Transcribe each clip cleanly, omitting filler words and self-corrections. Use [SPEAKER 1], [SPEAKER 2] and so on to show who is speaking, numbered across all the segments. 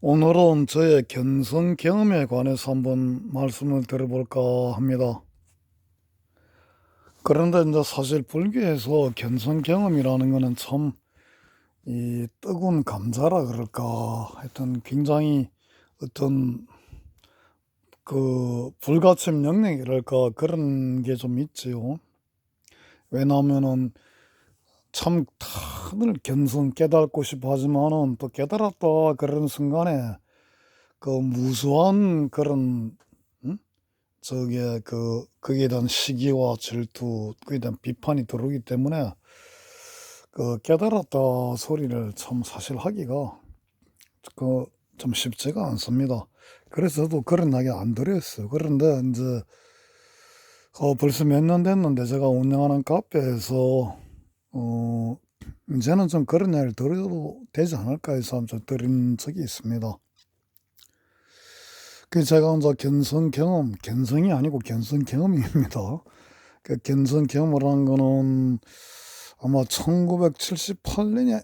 [SPEAKER 1] 오늘은 저의 견성 경험에 관해서 한번 말씀을 드려볼까 합니다. 그런데 이제 사실 불교에서 견성 경험이라는 거는 참 이 뜨거운 감자라 그럴까, 하여튼 굉장히 어떤 그 불가침 영역이랄까 그런 게 좀 있지요. 왜냐하면은 참 다들 견성 깨닫고 싶어 하지만은 또 깨달았다 그런 순간에 그 무수한 그런 저게 거기에 대한 시기와 질투, 거기에 대한 비판이 들어오기 때문에 그 깨달았다 소리를 참 사실 하기가 그 좀 쉽지가 않습니다. 그래서 저도 그런 이야기 안 드렸어요. 그런데 이제 벌써 몇 년 됐는데 제가 운영하는 카페에서 어 이제는 좀 그런 이야기를 드려도 되지 않을까 해서 한번 좀 드린 적이 있습니다. 그 제가 이제 견성 경험, 견성이 아니고 견성 경험입니다. 그 견성 경험이라는 거는 아마 1978년에,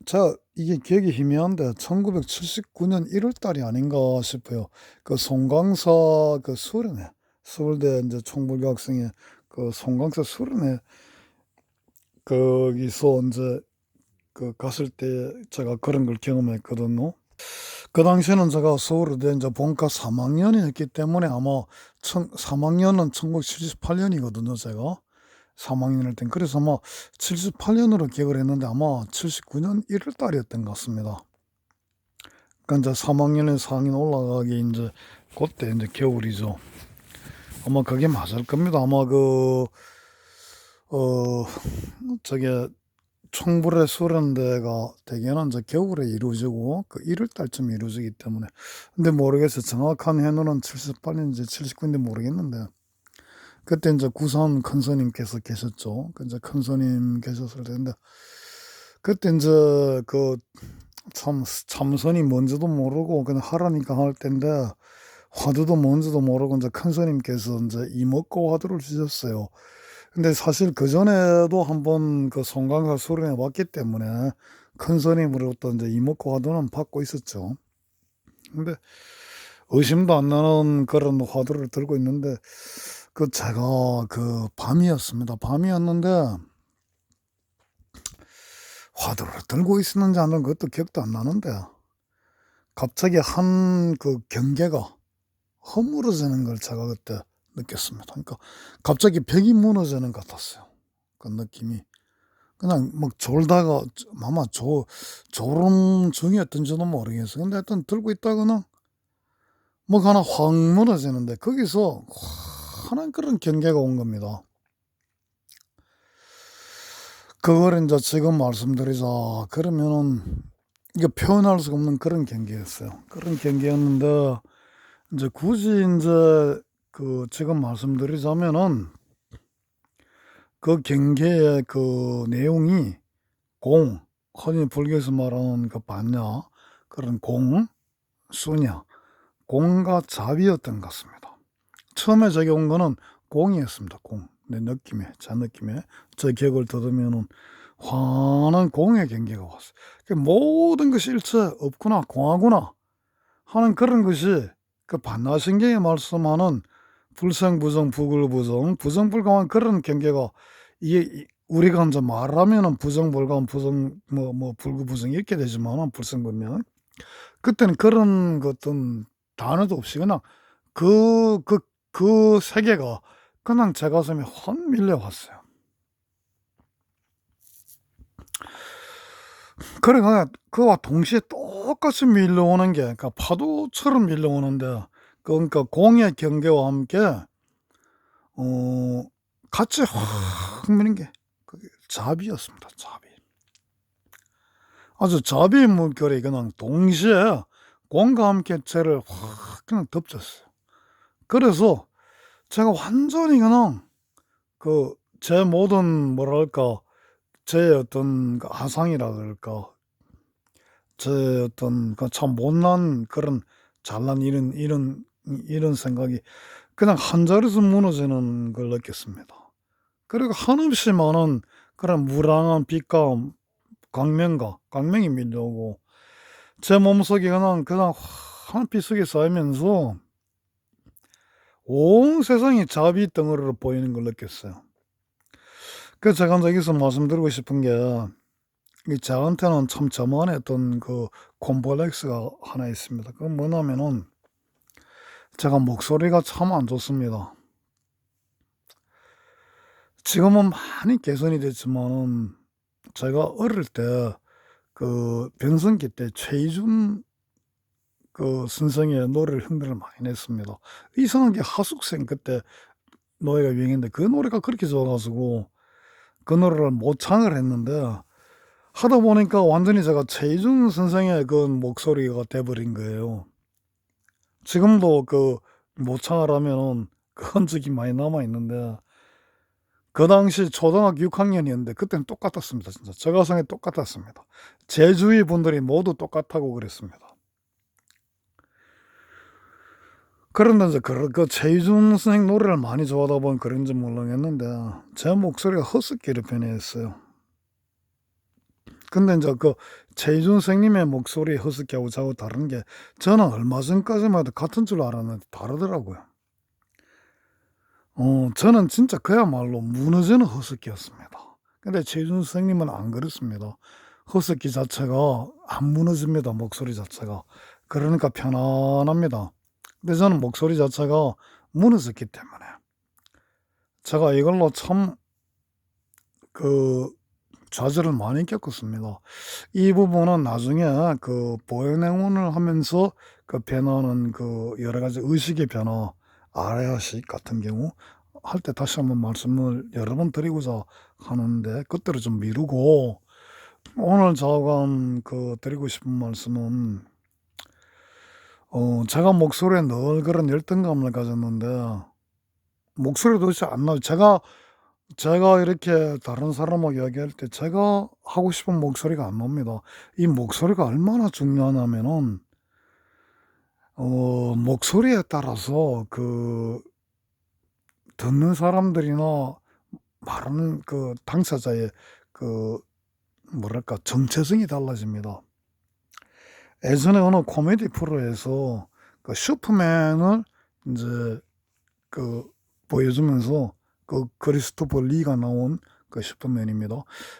[SPEAKER 1] 제가 이게 기억이 희미한데 1979년 1월 달이 아닌가 싶어요. 그 송강사 그 수련회, 서울대 이제 총불교 학생회 그 송강사 수련회 거기서 이제 그 갔을 때 제가 그런 걸 경험했거든요. 그 당시에는 제가 서울대 이제 본과 3학년이었기 때문에 아마 3학년은 1978년이거든요, 제가. 3학년일 땐. 그래서 아마 78년으로 기억을 했는데 아마 79년 1월 달이었던 것 같습니다. 그러니까 이제 3학년에 4학년 올라가기 이제 그때 이제 겨울이죠. 아마 그게 맞을 겁니다. 아마 어, 저게 총불의 수련대가 대개는 이제 겨울에 이루어지고 그 1월 달쯤 이루어지기 때문에. 근데 모르겠어요. 정확한 해는 78년인지 79년인지 모르겠는데. 그때 이제 구산 큰 스님께서 계셨죠. 그 이제 큰 스님 계셨을 텐데 그때 이제 그 참선이 뭔지도 모르고 그냥 하라니까 할 텐데 화두도 뭔지도 모르고 이제 큰 스님께서 이제 이목고 화두를 주셨어요. 근데 사실 그 전에도 한번 그 송강사 수련회 왔기 때문에 큰 스님으로부터 이제 이목고 화두는 받고 있었죠. 근데 의심도 안 나는 그런 화두를 들고 있는데 그 제가 그 밤이었습니다. 밤이었는데 화두를 들고 있었는지 안 하는 것도 기억도 안 나는데 갑자기 한 그 경계가 허물어지는 걸 제가 그때 느꼈습니다. 그러니까 갑자기 벽이 무너지는 것 같았어요. 그 느낌이. 그냥 막 졸다가 아마 졸음 중이었던지도 모르겠어요. 근데 하여튼 들고 있다가는 뭐 하나 확 무너지는데 거기서 환한 그런 경계가 온 겁니다. 그걸 이제 지금 말씀드리자 그러면은 이게 표현할 수가 없는 그런 경계였어요. 그런 경계였는데 이제 굳이 인제 그 지금 말씀드리자면은 그 경계의 그 내용이 흔히 불교에서 말하는 그 반야, 그런 수냐, 공과 잡이었던 것 같습니다. 처음에 저기 온 거는 공이었습니다. 내 느낌에, 제 느낌에, 제 기억을 더듬으면은 환한 공의 경계가 왔어요. 그 모든 것이 일체 없구나, 공하구나 하는 그런 것이 그 반야신경에 말씀하는 불생부정, 부굴부정, 부정불감한 그런 경계가 이게 우리가 이제 말하면은 부정불감, 불구부정 이렇게 되지만은 불생불명 그때는 그런 어떤 단어도 없이 그냥 그 세계가 그냥 제 가슴에 확 밀려왔어요. 그래 그와 동시에 똑같이 밀려오는 게 그러니까 파도처럼 밀려오는데 그러니까 공의 경계와 함께 어 같이 확 미는 게 그게 자비였습니다. 자비. 아주 자비의 물결이 그냥 동시에 공과 함께 저를 확 그냥 덮쳤어요. 그래서 제가 완전히 그냥 그 제 모든 뭐랄까 제 어떤 그 아상이라 그럴까 제 어떤 그 참 못난 그런 잘난 이런 생각이 그냥 한 자리에서 무너지는 걸 느꼈습니다. 그리고 한없이 많은 그런 무량한 빛과 광명이 밀려오고 제 몸속에 그냥 한 피숙이 쌓이면서 온 세상이 자비 덩어리로 보이는 걸 느꼈어요. 그래서 제가 여기서 말씀드리고 싶은 게, 이 저한테는 참 저만의 어떤 그 콤플렉스가 하나 있습니다. 그건 뭐냐면은, 제가 목소리가 참 안 좋습니다. 지금은 많이 개선이 됐지만은, 제가 어릴 때 그 변성기 때 최희준 선생의 노래를 흉내를 많이 냈습니다. 이상하게 하숙생 그때 노래가 유행했는데, 그 노래가 그렇게 좋아 가지고 그 노래를 모창을 했는데, 하다 보니까 완전히 제가 최희준 선생의 그 목소리가 돼 버린 거예요. 지금도 그 모창을 하면은 그 흔적이 많이 남아 있는데, 그 당시 초등학교 6학년이었는데 그때는 똑같았습니다. 진짜 저 가성이 똑같았습니다. 제 주위 분들이 모두 똑같다고 그랬습니다. 그런데 이제 그 최희준 선생 노래를 많이 좋아하다 보니 그런지 모르겠는데, 제 목소리가 허스키로 변했어요. 근데 인제 그 최희준 선생님의 목소리 허스키하고 저하고 다른 게, 저는 얼마 전까지만 해도 같은 줄 알았는데 다르더라고요. 저는 진짜 그야말로 무너지는 허스키였습니다. 근데 최희준 선생님은 안 그렇습니다. 허스키 자체가 안 무너집니다, 목소리 자체가. 그러니까 편안합니다. 근데 저는 목소리 자체가 무너졌기 때문에 제가 이걸로 참 그 좌절을 많이 겪었습니다. 이 부분은 나중에 그 보행행운을 하면서 그 변하는 그 여러 가지 의식의 변화, 아라야식 같은 경우 할 때 다시 한번 말씀을 여러 번 드리고자 하는데, 그때를 좀 미루고, 오늘 저하고 드리고 싶은 말씀은, 제가 목소리에 늘 그런 열등감을 가졌는데, 목소리가 도대체 안 나와요. 제가 이렇게 다른 사람하고 이야기할 때 제가 하고 싶은 목소리가 안 나옵니다. 이 목소리가 얼마나 중요하냐면은, 목소리에 따라서 그 듣는 사람들이나 말하는 그 당사자의 그 뭐랄까 정체성이 달라집니다. 예전에 어느 코미디 프로에서 그 슈퍼맨을 인제 그 보여주면서, 그 크리스토퍼 리가 나온 그 슈퍼맨입니다.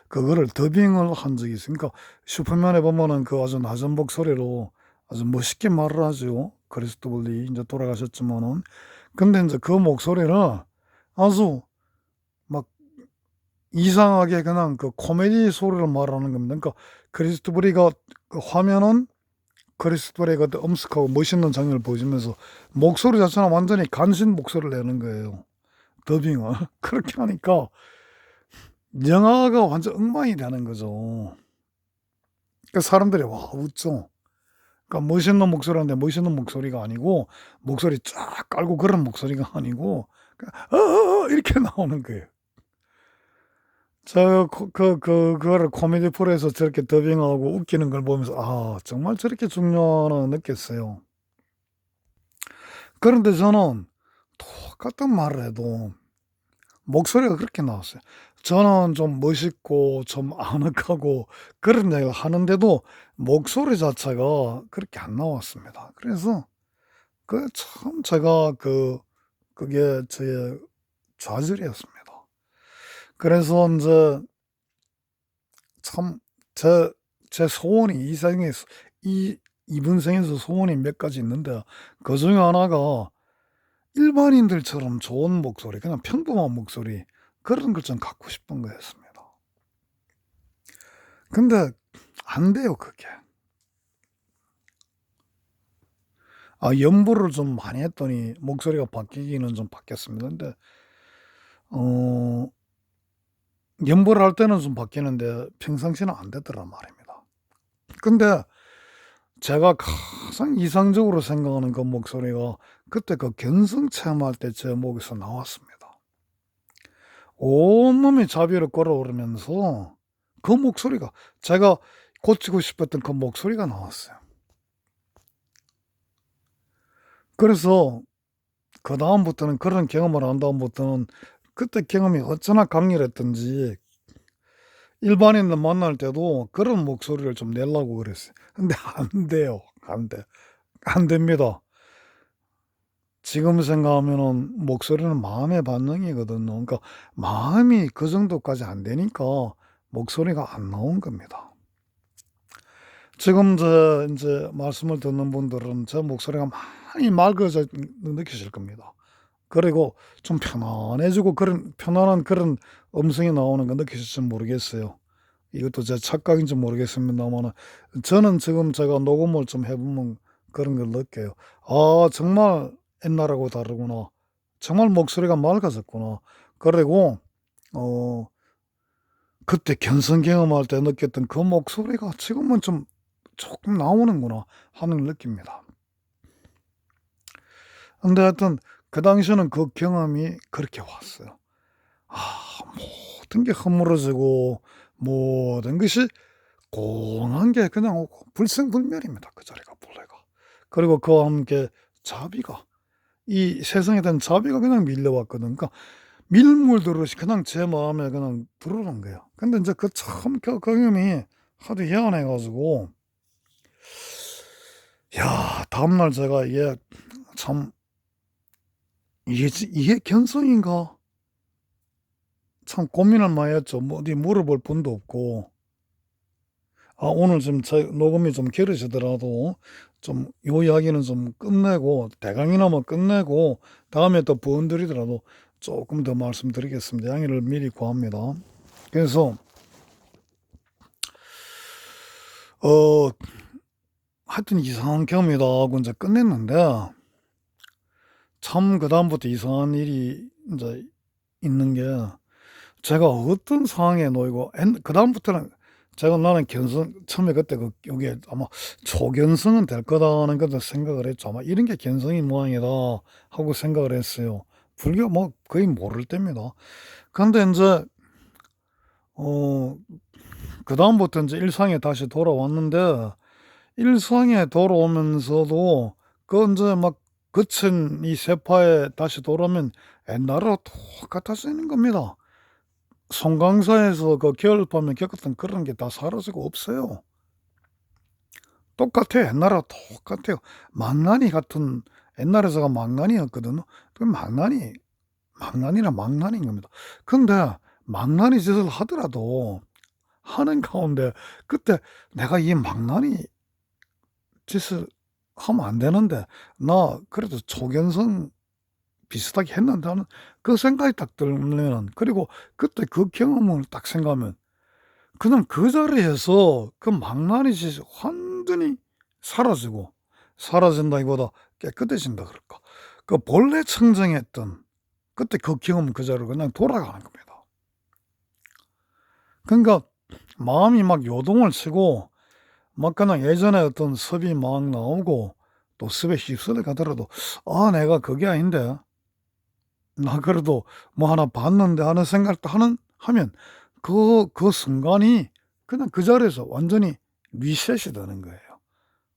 [SPEAKER 1] 그거를 더빙을 한 적이 있어요. 그러니까 슈퍼맨에 보면은 그 아주 낮은 목소리로 아주 멋있게 말을 하죠, 크리스토퍼 리. 인제 돌아가셨지만은. 근데 인제 그 목소리를 아주 막 이상하게 그냥 그 코미디 소리로 말하는 겁니다. 그러니까 크리스토퍼 리가 그 화면은 크리스토퍼 리가 엄숙하고 멋있는 장면을 보여주면서, 목소리 자체는 완전히 간신 목소리를 내는 거예요, 더빙을. 그렇게 하니까 영화가 완전 엉망이 되는 거죠. 그 사람들이 와 웃죠. 그러니까 멋있는 목소리인데 멋있는 목소리가 아니고, 목소리 쫙 깔고 그런 목소리가 아니고 이렇게 나오는 거예요. 그거를 코미디 프로에서 저렇게 더빙하고 웃기는 걸 보면서 '아 정말 저렇게 중요하나.' 느꼈어요. 그런데 저는 똑같은 말을 해도 목소리가 그렇게 나왔어요. 저는 좀 멋있고 좀 아늑하고 그런 얘기를 하는데도 목소리 자체가 그렇게 안 나왔습니다. 그래서 참 제가 그게 저의 좌절이었습니다. 그래서 인제 참 제 소원이 이 생에서, 이번 생에서 소원이 몇 가지 있는데, 그중에 하나가 일반인들처럼 좋은 목소리, 그냥 평범한 목소리, 그런 걸 좀 갖고 싶은 거였습니다. 근데 안 돼요 그게. 연보를 좀 많이 했더니 목소리가 바뀌기는 좀 바뀌었습니다. 근데 어 연보를 할 때는 좀 바뀌는데 평상시는 안 되더란 말입니다. 근데 제가 가장 이상적으로 생각하는 그 목소리가 그때 그 견성 체험할 때 제 목에서 나왔습니다. 온몸이 자비로 끓어오르면서 그 목소리가, 제가 고치고 싶었던 그 목소리가 나왔어요. 그래서 그다음부터는, 그런 경험을 한 다음부터는, 그때 경험이 어쩌나 강렬했던지 일반인들 만날 때도 그런 목소리를 좀 내려고 그랬어요. 근데 안 돼요. 안 돼. 안 됩니다. 지금 생각하면은 목소리는 마음의 반응이거든요. 그러니까 마음이 그 정도까지 안 되니까 목소리가 안 나온 겁니다. 지금 인제 말씀을 듣는 분들은 제 목소리가 많이 맑아져 느끼실 겁니다. 그리고 좀 편안해지고 그런 편안한 그런 음성이 나오는 거 느끼실지 모르겠어요. 이것도 제 착각인지 모르겠습니다만은 저는 지금 제가 녹음을 좀 해 보면 그런 걸 느껴요. '아 정말 옛날하고 다르구나. 정말 목소리가 맑아졌구나.' 그리고 어 그때 견성 경험할 때 느꼈던 그 목소리가 지금은 좀 조금 나오는구나 하는 걸 느낍니다. 근데 하여튼 그 당시에는 그 경험이 그렇게 왔어요. 모든 게 허물어지고 모든 것이 공한 게 그냥 오고 불생불멸입니다, 그 자리가 본래가. 그리고 그와 함께 자비가 이 세상에 대한 자비가 그냥 밀려왔거든. 그러니까 밀물들듯이 그냥 제 마음에 그냥 들어오는 거예요. 근데 인제 그 참 그 경험이 하도 희한해 가지고 야 다음날 제가 이게 참 '이게 견성인가?' 참 고민을 많이 했죠. 뭐 어디 물어볼 분도 없고. 오늘 좀 제 녹음이 좀 길어지더라도 좀 요 이야기는 좀 끝내고 대강이나마 끝내고 다음에 또 부언 드리더라도 쪼끔 더 말씀드리겠습니다. 양해를 미리 구합니다. 그래서 어 하여튼 이상한 경험이다 하고 인제 끝냈는데 참 그다음부터 이상한 일이 인제 있는 게 제가 어떤 상황에 놓이고 그다음부터는 제가 '나는 견성' 처음에 그때 요게 아마 '초견성은 될 거다.'는 그런 생각을 했죠. '아마 이런 게 견성인 모양이다.' 하고 생각을 했어요. 불교 뭐 거의 모를 때입니다. 근데 인제 어 그다음부터 인제 일상에 다시 돌아왔는데 일상에 돌아오면서도 그 인제 막 거친 이 세파에 다시 돌아오면 옛날하고 똑같아지는 겁니다. 송강사에서 그 겨울밤에 겪었던 그런 게 다 사라지고 없어요. 똑같아요. 옛날하고 똑같아요. 망나니 같은 옛날에 제가 망나니였거든요. 그 망나니라 망나니인 겁니다. 근데 망나니 짓을 하더라도 하는 가운데 그때 '내가 이 망나니 짓을 하면 안 되는데 나 그래도 초견성 비슷하게 했는데.' 하는 그 생각이 딱 들면은 그리고 그때 그 경험을 딱 생각하면 그냥 그 자리에서 그 망나니 짓이 완전히 사라지고 사라진다기보다 깨끗해진다 그럴까. 그 본래 청정했던 그때 그 경험은 그 자리로 그냥 돌아가는 겁니다. 그러니까 마음이 막 요동을 치고 막 그냥 예전에 어떤 섭이 막 나오고 또 섭에 휩쓸려 가더라도 '아 내가 그게 아닌데. 나 그래도 뭐 하나 봤는데.' 하는 생각도 하면 그 순간이 그냥 그 자리에서 완전히 리셋이 되는 거예요.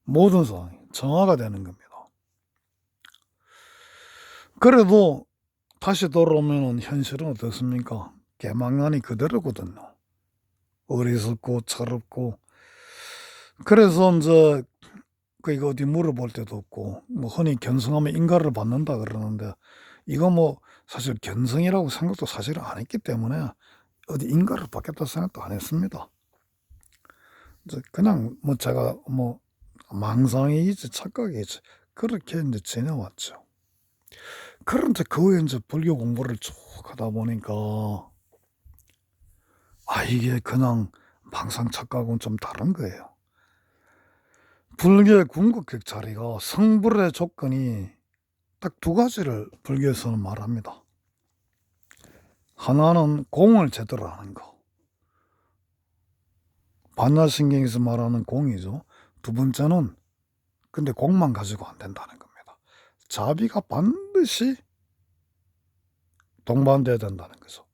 [SPEAKER 1] 모든 상황이 정화가 되는 겁니다. 그래도 다시 돌아오면은 현실은 어떻습니까? 개망난이 그대로거든요. 어리석고 철없고. 그래서 인제 이거 어디 물어볼 데도 없고 뭐 흔히 견성하면 인가를 받는다 그러는데 이거 뭐 사실 견성이라고 생각도 사실은 안 했기 때문에 어디 인가를 받겠다 생각도 안 했습니다. 이제 그냥 뭐 제가 뭐 망상이지 착각이지 그렇게 인제 지내왔죠. 그런데 그 후에 인제 불교 공부를 쭉 하다 보니까 이게 그냥 망상 착각하고는 좀 다른 거예요. 불교의 궁극적 자리가 성불의 조건이 딱 두 가지를 불교에서는 말합니다. 하나는 공을 제대로 하는 거. 반야신경에서 말하는 공이죠. 두 번째는 근데 공만 가지고 안 된다는 겁니다. 자비가 반드시 동반돼야 된다는 거죠.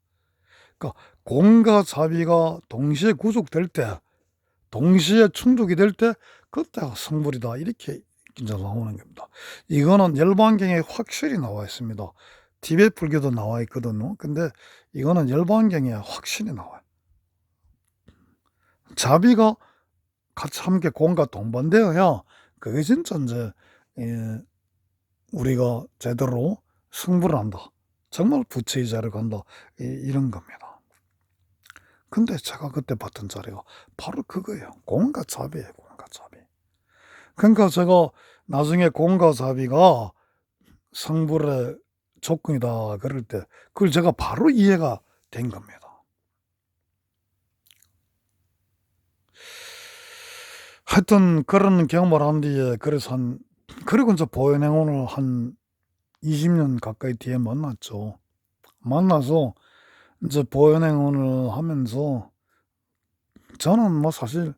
[SPEAKER 1] 그러니까 공과 자비가 동시에 구족될 때 동시에 충족이 될 때 그때가 성불이다 이렇게 인제 나오는 겁니다. 이거는 열반경에 확실히 나와 있습니다. 티베트 불교도 나와 있거든요. 근데 이거는 열반경에 확실히 나와요. 자비가 같이 함께 공과 동반되어야 그게 진짜 인제 우리가 제대로 승부를 한다. 정말 부처의 자리에 간다. 이런 겁니다. 근데 제가 그때 봤던 자리가 바로 그거예요. 공과 자비예요, 공과 자비. 그러니까 제가 나중에 공과 자비가 성불의 조건이다 그럴 때 그걸 제가 바로 이해가 된 겁니다. 하여튼 그런 경험을 한 뒤에 그래서 그리고 인제 보현행원을 한 20년 가까이 뒤에 만났죠. 만나서 인제 보현행원을 하면서 저는 뭐 사실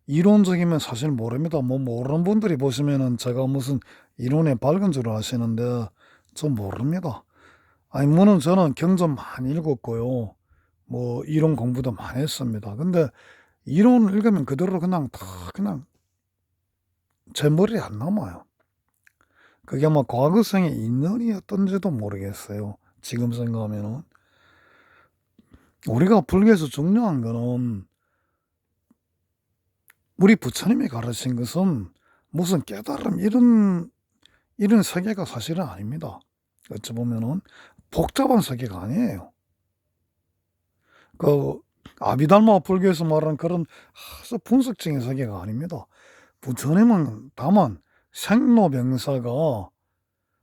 [SPEAKER 1] 이론적이면 사실 모릅니다. 뭐 모르는 분들이 보시면은 제가 무슨 이론에 밝은 줄 아시는데 저 모릅니다. 아니 물론 저는 경전 많이 읽었고요. 뭐 이론 공부도 많이 했습니다. 근데 이론을 읽으면 그대로 그냥 다 그냥 제 머리에 안 남아요. 그게 아마 과거성의 인연이었던지도 모르겠어요. 지금 생각하면은. 우리가 불교에서 중요한 거는 우리 부처님이 가르친 것은 무슨 깨달음 이런 세계가 사실은 아닙니다. 어찌 보면은 복잡한 세계가 아니에요. 그 아비달마 불교에서 말하는 그런 아주 분석적인 세계가 아닙니다. 부처님은 다만 생로병사가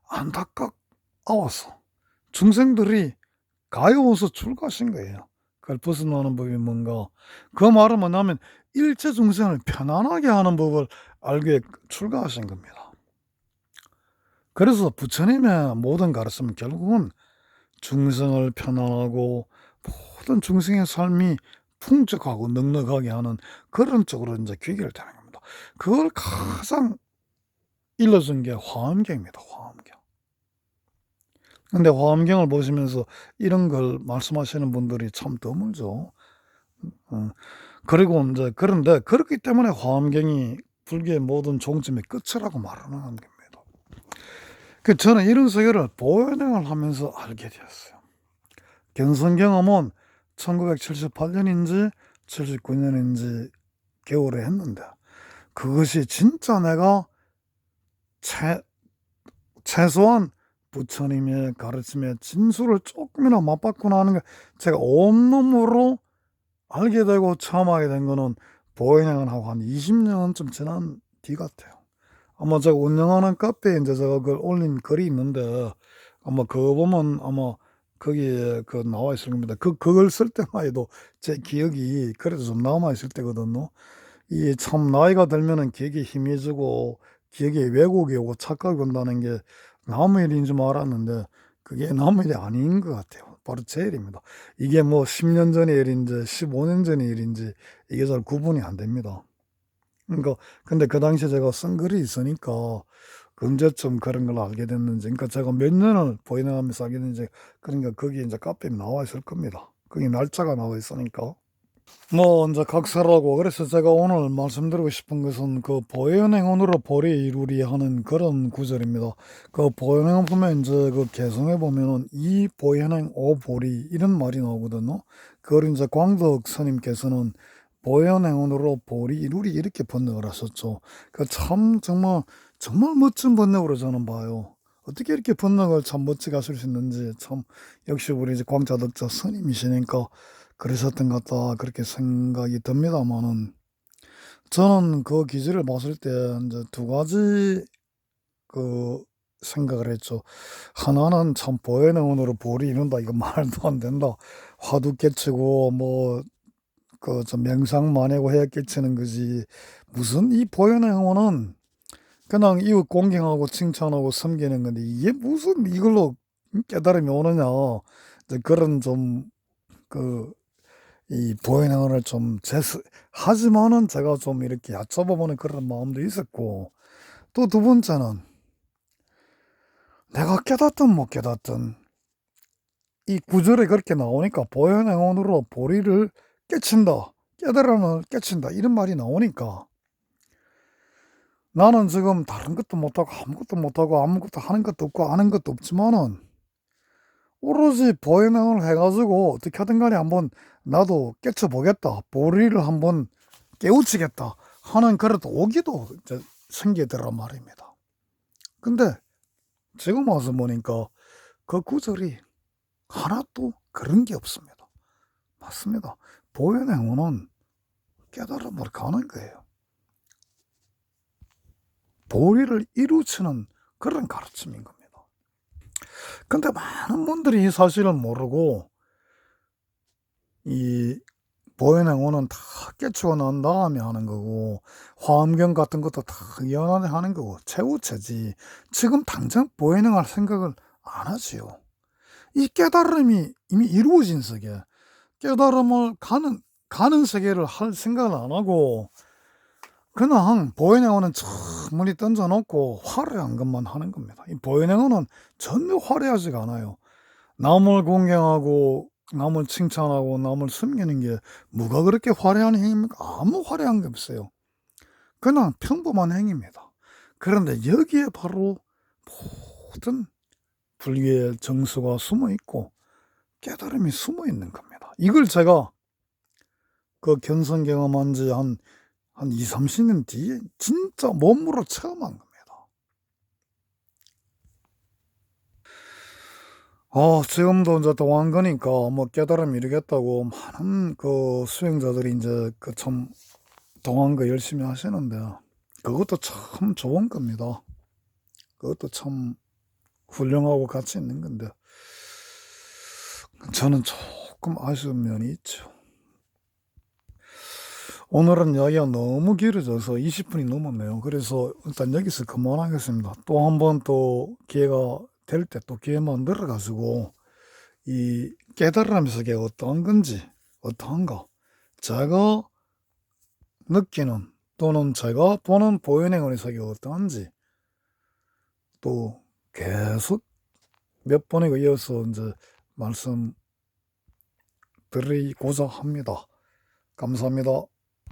[SPEAKER 1] 안타까워서 중생들이 가여워서 출가하신 거예요. 그걸 벗어나는 법이 뭔가. 그 말은 뭐냐면 일체 중생을 편안하게 하는 법을 알기에 출가하신 겁니다. 그래서 부처님의 모든 가르침은 결국은 중생을 편안하고 모든 중생의 삶이 풍족하고 넉넉하게 하는 그런 쪽으로 인제 귀결되는 겁니다. 그걸 가장 일러준 게 화엄경입니다, 화엄경. 근데 화엄경을 보시면서 이런 걸 말씀하시는 분들이 참 드물죠. 그리고 인제 그런데 그렇기 때문에 화엄경이 불교의 모든 종점의 끝이라고 말하는 겁니다. 저는 이런 세계를 보현행을 하면서 알게 되었어요. 견성경험은 1978년인지 79년인지 겨울에 했는데 그것이 진짜 내가 최소한 부처님의 가르침의 진수를 쪼끔이나 맛봤구나 하는 걸 제가 온몸으로 알게 되고 처음 하게 된 거는 보현행을 하고 한 20년쯤 지난 뒤 같아요. 아마 제가 운영하는 카페에 인제 제가 그걸 올린 글이 있는데 아마 그거 보면 아마 거기에 그 나와 있을 겁니다. 그걸 쓸 때만 해도 제 기억이 그래도 좀 남아 있을 때거든요. 이게 참 나이가 들면은 기억이 희미해지고 기억에 왜곡이 오고 착각이 온다는 게 남의 일인 줄 알았는데 그게 남의 일이 아닌 것 같아요. 바로 제 일입니다. 이게 뭐 10년 전의 일인지 15년 전의 일인지 이게 잘 구분이 안 됩니다. 그러니까 근데 그 당시에 제가 쓴 글이 있으니까 언제쯤 그런 걸 알게 됐는지 그러니까 제가 몇 년을 보행하면서 알게 됐는지 그러니까 거기 인제 카페에 나와 있을 겁니다. 거기 날짜가 나와 있으니까. 뭐 인제 각설하고 그래서 제가 오늘 말씀드리고 싶은 것은 그 보현행언으로 보리 이루리 하는 그런 구절입니다. 그 보현행언 보면 인제 그 개성에 보면은 이 보현행 오 보리 이런 말이 나오거든요. 그걸 인제 광덕 스님께서는 보현행언으로 보리 이루리 이렇게 번역을 하셨죠. 그 참 정말 멋진 번역으로 저는 봐요. 어떻게 이렇게 번역을 참 멋지게 하실 수 있는지 참 역시 우리 이제 광자덕자 스님이시니까 그러셨던 것 같다 그렇게 생각이 듭니다마는 저는 그 기질을 봤을 때 인제 두 가지 그 생각을 했죠. 하나는 참 보현행언으로 보리 이룬다 이거 말도 안 된다. 화두 깨치고 뭐 그 좀 명상만 하고 해야 깨치는 거지 무슨 이 보현행언은 그냥 이웃 공경하고 칭찬하고 섬기는 건데 이게 무슨 이걸로 깨달음이 오느냐. 이제 그런 좀 그 이 보현행언을 좀 하지만은 제가 좀 이렇게 얕잡아 보는 그런 마음도 있었고 또 두 번째는 내가 깨닫든 못 깨닫든 이 구절에 그렇게 나오니까 보현행언으로 보리를 깨친다. 깨달음을 깨친다. 이런 말이 나오니까 나는 지금 다른 것도 못하고 아무것도 못하고 아무것도 하는 것도 없고 아는 것도 없지만은 오로지 보행을 해가지고 어떻게 하든 간에 한번 나도 깨쳐보겠다, 보리를 한번 깨우치겠다 하는 그런 오기도 이제 생기더란 말입니다. 근데 지금 와서 보니까 그 구절이 하나도 그런 게 없습니다. 맞습니다. 보현행위는 깨달음을 가는 거예요. 보리를 이루치는 그런 가르침인 겁니다. 근데 많은 분들이 이 사실을 모르고 이 보현행위는 다 깨치고 난 다음에 하는 거고, 화엄경 같은 것도 다 연안에 하는 거고, 최우체지 지금 당장 보현행할 생각을 안 하지요. 이 깨달음이 이미 이루어진 세계, 깨달음을 가는 세계를 할 생각을 안 하고 그냥 보현행위는 충분히 던져놓고 화려한 것만 하는 겁니다. 이 보현행위는 전혀 화려하지가 않아요. 남을 공경하고 남을 칭찬하고 남을 섬기는 게 뭐가 그렇게 화려한 행위입니까? 아무 화려한 게 없어요. 그냥 평범한 행위입니다. 그런데 여기에 바로 모든 불교의 정수가 숨어 있고 깨달음이 숨어 있는 겁니다. 이걸 제가 그 견성 경험한 지 한 20-30년 뒤에 진짜 몸으로 체험한 겁니다. 지금도 이제 동안 거니까 뭐 깨달음 이루겠다고 많은 그 수행자들이 이제 그 참 동안 거 열심히 하시는데, 그것도 참 좋은 겁니다. 그것도 참 훌륭하고 가치 있는 건데, 저는 조금 아쉬운 면이 있죠. 오늘은 이야기가 너무 길어져서 20분이 넘었네요. 그래서 일단 여기서 그만하겠습니다. 또 한 번 또 기회가 될 때 또 기회 만들어 가지고 이 깨달음 세계가 어떤 건지, 어떠한가, 제가 느끼는 또는 제가 보는 보현행원의 세계가 어떠한지 또 계속 몇 번에 이어서 이제 말씀드리고자 합니다. 감사합니다.